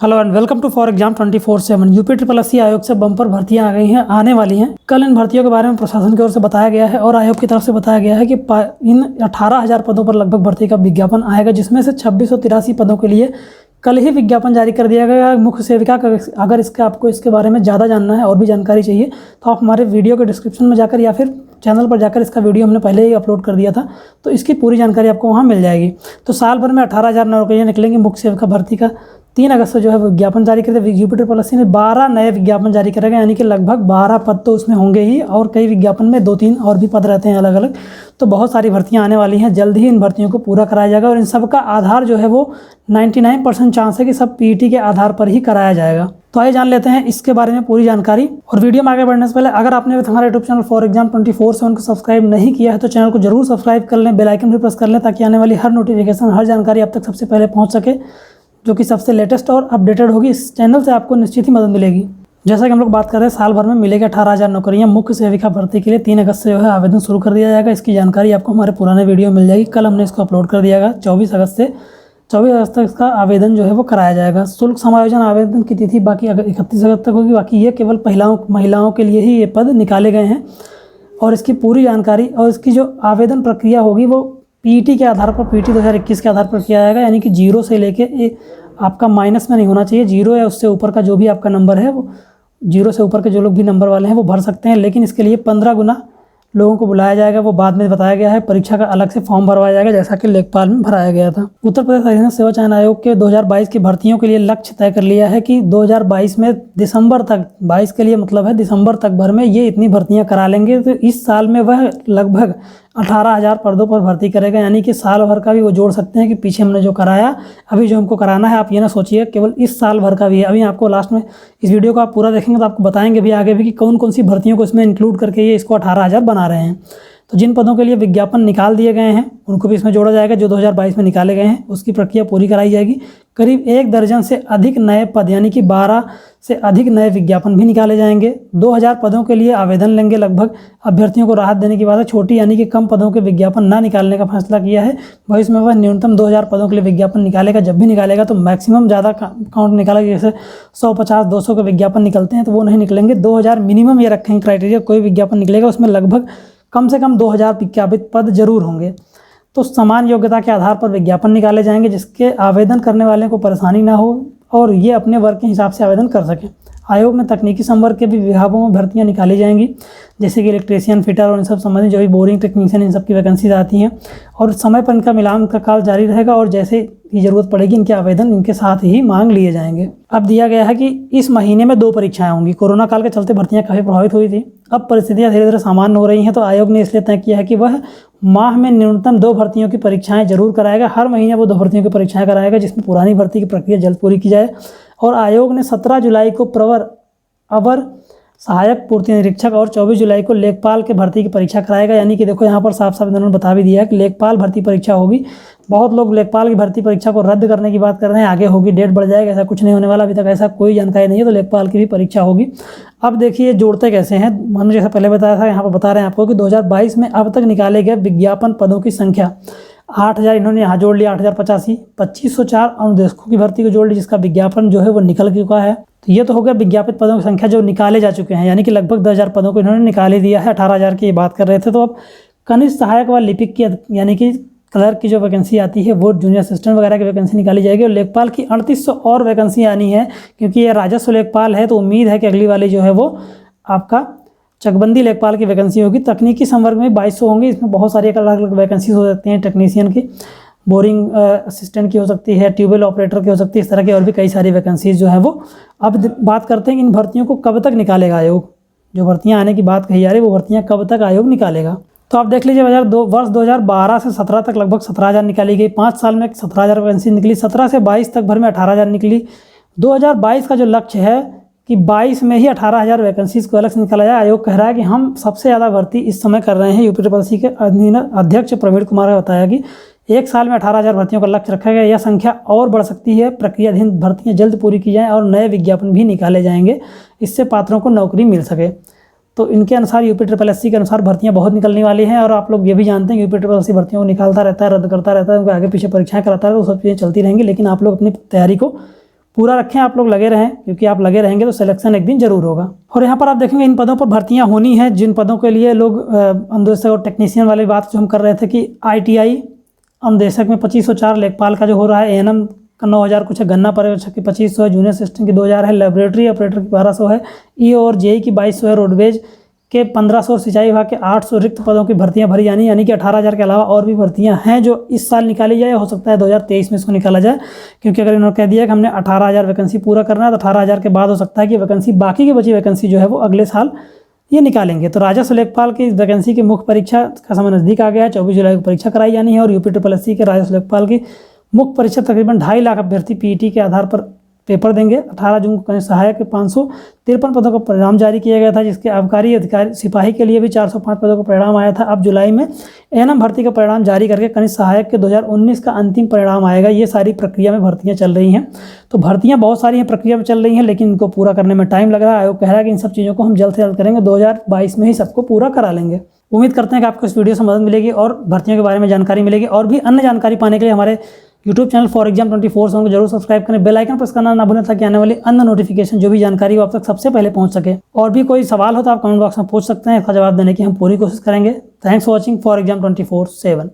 Hello and welcome to for exam 24/7। UP SSC आयोग से bumper भर्तियां आ गई हैं, आने वाली हैं। कल इन भर्तियों के बारे में प्रशासन की ओर से बताया गया है और आयोग की तरफ से बताया गया है कि इन 18,000 पदों पर लगभग भर्ती का विज्ञापन आएगा, जिसमें से 2683 पदों के लिए कल ही विज्ञापन जारी कर दिया गया है। मुख्य सेविका का अगर आपको इसके बारे में ज़्यादा जानना है और भी जानकारी चाहिए तो आप हमारे वीडियो के डिस्क्रिप्शन में जाकर या फिर चैनल पर जाकर इसका वीडियो हमने पहले ही अपलोड कर दिया था, तो इसकी पूरी जानकारी आपको वहाँ मिल जाएगी। तो साल भर में 18,000 नौकरियाँ निकलेंगी। मुख्य सेविका भर्ती का 3 अगस्त से जो है विज्ञापन जारी कर दिया। यूपी SSC ने 12 नए विज्ञापन जारी करेगा, यानी कि लगभग 12 पद तो उसमें होंगे ही, और कई विज्ञापन में 2-3 और भी पद रहते हैं अलग अलग। तो बहुत सारी भर्तियां आने वाली हैं, जल्द ही इन भर्तियों को पूरा कराया जाएगा और इन सब का आधार जो है वो 99% चांस है कि सब PET के आधार पर ही कराया जाएगा। तो आइए जान लेते हैं इसके बारे में पूरी जानकारी। और वीडियो में आगे बढ़ने से पहले अगर आपने हमारे यूट्यूब चैनल फॉर एग्जाम 24/7 को सब्सक्राइब नहीं किया है तो चैनल को जरूर सब्सक्राइब कर लें, बेल आइकन भी प्रेस कर लें, ताकि आने वाली हर नोटिफिकेशन, हर जानकारी आप तक सबसे पहले पहुँच सके, जो कि सबसे लेटेस्ट और अपडेटेड होगी। इस चैनल से आपको निश्चित ही मदद मिलेगी। जैसा कि हम लोग बात कर रहे हैं, साल भर में मिलेगा 18,000 नौकरियां। मुख्य सेविका भर्ती के लिए 3 अगस्त से जो है आवेदन शुरू कर दिया जाएगा। इसकी जानकारी आपको हमारे पुराने वीडियो में मिल जाएगी। कल हमने इसको अपलोड कर दिया है। 24 अगस्त तक इसका आवेदन जो है वो कराया जाएगा। शुल्क समायोजन आवेदन की तिथि बाकी 31 अगस्त तक होगी। बाकी ये केवल महिलाओं के लिए ही ये पद निकाले गए हैं। और इसकी पूरी जानकारी और इसकी जो आवेदन प्रक्रिया होगी वो PET के आधार पर, PET 2021 के आधार पर किया जाएगा, यानी कि 0 से लेके आपका माइनस में नहीं होना चाहिए। 0 या उससे ऊपर का जो भी आपका नंबर है, वो 0 से ऊपर के जो लोग भी नंबर वाले हैं वो भर सकते हैं, लेकिन इसके लिए 15 गुना लोगों को बुलाया जाएगा। वो बाद में बताया गया है। परीक्षा का अलग से फॉर्म भरवाया जाएगा, जैसा कि लेखपाल में भराया गया था। उत्तर प्रदेश हरियाणा सेवा चयन आयोग के 2022 की भर्तियों के लिए लक्ष्य तय कर लिया है कि 2022 में दिसंबर तक, 22 के लिए मतलब है दिसंबर तक भर में ये इतनी भर्तियां करा लेंगे। तो इस साल में वह लगभग 18,000 पदों पर भर्ती करेगा, यानी कि साल भर का भी वो जोड़ सकते हैं कि पीछे हमने जो कराया, अभी जो हमको कराना है। आप ये ना सोचिए केवल इस साल भर का भी है। अभी आपको लास्ट में इस वीडियो को आप पूरा देखेंगे तो आपको बताएंगे भी आगे भी कि कौन कौन सी भर्तियों को इसमें इंक्लूड करके ये इसको 18,000 बना रहे हैं। तो जिन पदों के लिए विज्ञापन निकाल दिए गए हैं उनको भी इसमें जोड़ा जाएगा। जो 2022 में निकाले गए हैं उसकी प्रक्रिया पूरी कराई जाएगी। करीब 1 दर्जन से अधिक नए पद, यानी कि 12 से अधिक नए विज्ञापन भी निकाले जाएंगे। 2000 पदों के लिए आवेदन लेंगे। लगभग अभ्यर्थियों को राहत देने की बात है। छोटी यानी कि कम पदों के विज्ञापन ना निकालने का फैसला किया है। भविष्य में वह न्यूनतम 2000 पदों के लिए विज्ञापन निकालेगा। जब भी निकालेगा तो मैक्सिमम ज़्यादा काउंट निकालेगा, जैसे 150, 200 के विज्ञापन निकलते हैं तो वो नहीं निकलेंगे। 2000 मिनिमम ये रखेंगे क्राइटेरिया। कोई विज्ञापन निकलेगा उसमें लगभग कम से कम 2000 विज्ञापित पद जरूर होंगे। तो समान योग्यता के आधार पर विज्ञापन निकाले जाएंगे, जिसके आवेदन करने वाले को परेशानी ना हो और ये अपने वर्ग के हिसाब से आवेदन कर सकें। आयोग में तकनीकी संवर्ग के भी विभागों में भर्तियां निकाली जाएंगी, जैसे कि इलेक्ट्रीशियन, फिटर और इन सब संबंधित जो भी बोरिंग टेक्नीशियन, इन सब की वैकेंसीज आती हैं। और समय पर इनका मिलान का काल जारी रहेगा और जैसे ही ज़रूरत पड़ेगी इनके आवेदन इनके साथ ही मांग लिए जाएंगे। अब दिया गया है कि इस महीने में 2 परीक्षाएं होंगी। कोरोना काल के चलते भर्तियां काफ़ी प्रभावित हुई थी। अब परिस्थितियां धीरे धीरे सामान्य हो रही हैं, तो आयोग ने इसलिए तय किया है कि वह माह में न्यूनतम 2 भर्तियों की परीक्षाएं जरूर कराएगा। हर महीने वो 2 भर्तियों की परीक्षाएं कराएगा, जिसमें पुरानी भर्ती की प्रक्रिया जल्द पूरी की जाए। और आयोग ने 17 जुलाई को अवर सहायक पूर्ति निरीक्षक और 24 जुलाई को लेखपाल के भर्ती की परीक्षा कराएगा। यानी कि देखो यहाँ पर साफ साफ इन्होंने बता भी दिया है कि लेखपाल भर्ती परीक्षा होगी। बहुत लोग लेखपाल की भर्ती परीक्षा को रद्द करने की बात कर रहे हैं, आगे होगी, डेट बढ़ जाएगा। ऐसा कुछ नहीं होने वाला, अभी तक ऐसा कोई जानकारी नहीं है। तो लेखपाल की भी परीक्षा होगी। अब देखिए जोड़ते कैसे हैं। मैंने जैसा पहले बताया था, यहाँ पर बता रहे हैं आपको कि 2022 में अब तक निकाले गए विज्ञापन पदों की संख्या 8,000 इन्होंने यहाँ जोड़ लिया, 8,085। 2504 अनुदेशकों की भर्ती को जोड़ लिया, जिसका विज्ञापन जो है वो निकल चुका है। तो ये तो हो गया विज्ञापित पदों की संख्या जो निकाले जा चुके हैं, यानी कि लगभग 10,000 पदों को इन्होंने निकाल ही दिया है। 18,000 की बात कर रहे थे। तो अब कनिष्ठ सहायक व लिपिक की, यानी कि क्लर्क की जो वैकेंसी आती है वो जूनियर असिस्टेंट वगैरह की वैकेंसी निकाली जाएगी। और लेखपाल की 3800 और वैकेंसी आनी है, क्योंकि ये राजस्व लेखपाल है। तो उम्मीद है कि अगली वाली जो है वो आपका चकबंदी लेखपाल की वैकेंसी होगी। तकनीकी संवर्ग में 2200 होंगी। इसमें बहुत सारी अलग अलग वैकेंसीज हो सकती हैं। टेक्नीशियन की, बोरिंग असिस्टेंट की हो सकती है, ट्यूबवेल ऑपरेटर की हो सकती है, इस तरह की और भी कई सारी वैकेंसीज जो है वो। अब बात करते हैं इन भर्तियों को कब तक निकालेगा आयोग। जो भर्तियां आने की बात कही जा रही है वो भर्तियां कब तक आयोग निकालेगा। तो आप देख लीजिए, वर्ष 2012 से 17 तक लगभग 17,000 निकाली गई। 5 साल में 17,000 वैकेंसी निकली। 17 से 22 तक भर में 18,000 निकली। 2022 का जो लक्ष्य है कि 22 में ही 18,000 वैकेंसीज को अलग से निकाला जाए। आयोग कह रहा है कि हम सबसे ज़्यादा भर्ती इस समय कर रहे हैं। यूपी SSC के अध्यक्ष प्रवीण कुमार ने बताया कि 1 साल में 18,000 भर्तियों का लक्ष्य रखा गया। यह संख्या और बढ़ सकती है। प्रक्रियाधीन भर्तियां जल्द पूरी की जाएँ और नए विज्ञापन भी निकाले जाएंगे, इससे पात्रों को नौकरी मिल सके। तो इनके अनुसार यूपी SSC के अनुसार भर्तियां बहुत निकलने वाली हैं। और आप लोग ये भी जानते हैं कि यूपी SSC भर्तियों को निकालता रहता है, रद्द करता रहता है, उनको आगे पीछे परीक्षाएं कराता है, तो सब चीज़ें चलती रहेंगी। लेकिन आप लोग अपनी तैयारी को पूरा रखें, आप लोग लगे रहें, क्योंकि आप लगे रहेंगे तो सिलेक्शन एक दिन जरूर होगा। और यहाँ पर आप देखेंगे इन पदों पर भर्तियाँ होनी है, जिन पदों के लिए लोग अनुदेशक और टेक्नीशियन वाली बात जो हम कर रहे थे कि ITI अनुदेशक में 2504, लेखपाल का जो हो रहा है ANM का 9000 कुछ है, गन्ना पर्यवेक्षक की 2500 है, जूनियर असिस्टेंट की 2000 है, लेबोरेटरी ऑपरेटर की 1200 है, EO और JE की 2200 है, रोडवेज के 1500 और सिंचाई विभाग के 800 रिक्त पदों की भर्तियां भरी जानी, यानी कि 18,000 के अलावा और भी भर्तियां हैं जो इस साल निकाली जाए, हो सकता है 2023 में इसको निकाला जाए, क्योंकि अगर इन्होंने कह दिया कि हमने 18,000 वैकेंसी पूरा करना है तो 18,000 के बाद हो सकता है कि वैकेंसी, बाकी की बची वैकेंसी जो है वो अगले साल ये निकालेंगे। तो राजस्व लेखपाल की वैकेंसी की मुख्य परीक्षा का समय नज़दीक आ गया है, 24 जुलाई को परीक्षा कराई जानी है। और UPSSC के राजस्व लेखपाल की मुख्य परीक्षा तकरीबन 2.5 लाख अभ्यर्थी PET के आधार पर पेपर देंगे। 18 जून को कनिष्ठ सहायक के 553 पदों का परिणाम जारी किया गया था, जिसके आबकारी अधिकारी सिपाही के लिए भी 405 पदों का परिणाम आया था। अब जुलाई में ANM भर्ती का परिणाम जारी करके कनिष्ठ सहायक के 2019 का अंतिम परिणाम आएगा। ये सारी प्रक्रिया में भर्तियां चल रही हैं, तो भर्तियां बहुत सारी हैं, प्रक्रिया में चल रही हैं, लेकिन इनको पूरा करने में टाइम लग रहा है। आयोग कह रहा है कि इन सब चीज़ों को हम जल्द से जल्द करेंगे, 2022 में ही सबको पूरा करा लेंगे। उम्मीद करते हैं कि आपको इस वीडियो से मदद मिलेगी और भर्तियों के बारे में जानकारी मिलेगी। और भी अन्य जानकारी पाने के लिए हमारे YouTube चैनल फॉर एग्जाम 24 को जरूर सब्सक्राइब करें, बेल आइकन प्रेस करना ना भूलें, ताकि आने वाली अन्य नोटिफिकेशन जो भी जानकारी हो आप तक सबसे पहले पहुंच सके। और भी कोई सवाल हो तो आप कमेंट बॉक्स में पूछ सकते हैं, इसका जवाब देने की हम पूरी कोशिश करेंगे। Thanks for watching for exam 24/7।